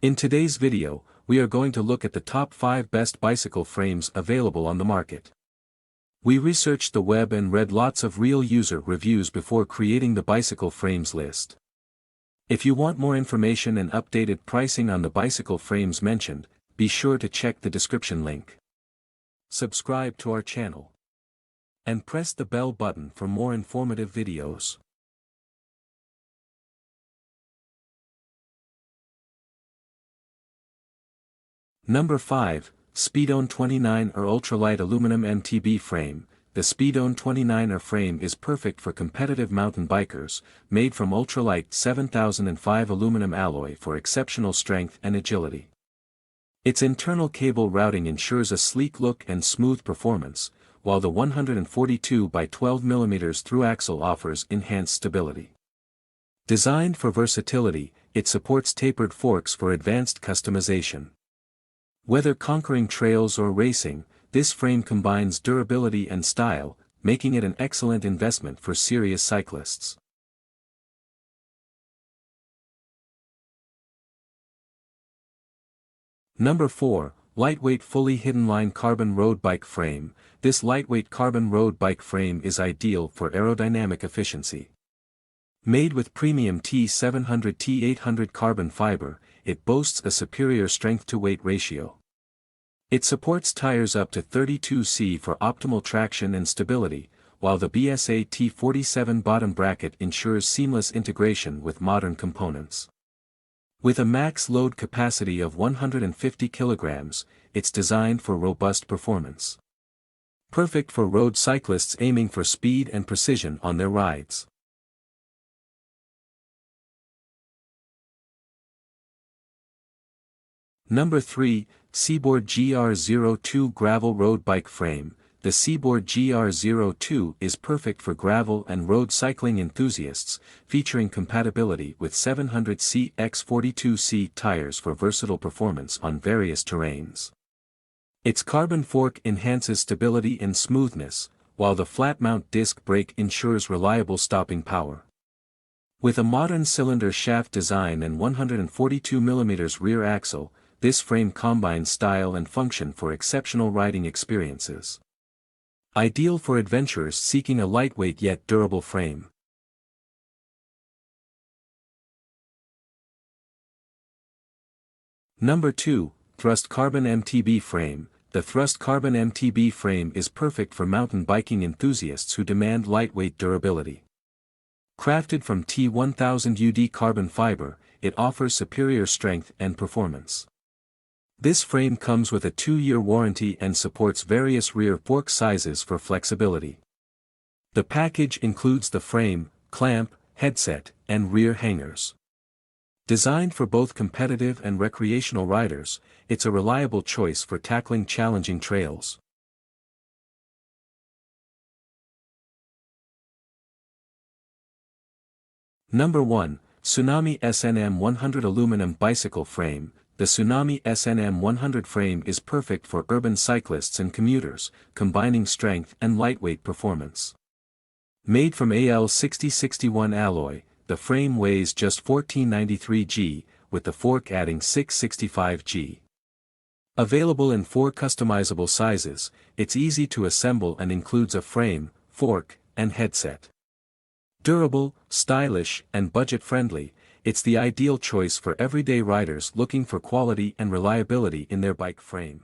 In today's video, we are going to look at the top 5 best bicycle frames available on the market. We researched the web and read lots of real user reviews before creating the bicycle frames list. If you want more information and updated pricing on the bicycle frames mentioned, be sure to check the description link. Subscribe to our channel. And press the bell button for more informative videos. Number 5, SPEEDONE 29er Ultralight Aluminum MTB Frame. The SPEEDONE 29er frame is perfect for competitive mountain bikers, made from ultralight 7005 aluminum alloy for exceptional strength and agility. Its internal cable routing ensures a sleek look and smooth performance, while the 142 by 12 mm through axle offers enhanced stability. Designed for versatility, it supports tapered forks for advanced customization. Whether conquering trails or racing, this frame combines durability and style, making it an excellent investment for serious cyclists. Number 4, Lightweight Fully Hidden Line Carbon Road Bike Frame. This lightweight carbon road bike frame is ideal for aerodynamic efficiency. Made with premium T700-T800 carbon fiber, it boasts a superior strength-to-weight ratio. It supports tires up to 32C for optimal traction and stability, while the BSA T47 bottom bracket ensures seamless integration with modern components. With a max load capacity of 150 kg, it's designed for robust performance. Perfect for road cyclists aiming for speed and precision on their rides. Number 3, SEABOARD GR02 Gravel Road Bike Frame. The SEABOARD GR02 is perfect for gravel and road cycling enthusiasts, featuring compatibility with 700C x 42C tires for versatile performance on various terrains. Its carbon fork enhances stability and smoothness, while the flat mount disc brake ensures reliable stopping power. With a modern cylinder shaft design and 142 mm rear axle, this frame combines style and function for exceptional riding experiences. Ideal for adventurers seeking a lightweight yet durable frame. Number 2, Thrust Carbon MTB Frame. The Thrust Carbon MTB frame is perfect for mountain biking enthusiasts who demand lightweight durability. Crafted from T1000 UD carbon fiber, it offers superior strength and performance. This frame comes with a 2-year warranty and supports various rear fork sizes for flexibility. The package includes the frame, clamp, headset, and rear hangers. Designed for both competitive and recreational riders, it's a reliable choice for tackling challenging trails. Number 1, TSUNAMI SNM 100 Aluminum Bicycle Frame. The TSUNAMI SNM 100 frame is perfect for urban cyclists and commuters, combining strength and lightweight performance. Made from Al6061 alloy, the frame weighs just 1493 g, with the fork adding 665 g. Available in 4 customizable sizes, it's easy to assemble and includes a frame, fork, and headset. Durable, stylish, and budget-friendly, it's the ideal choice for everyday riders looking for quality and reliability in their bike frame.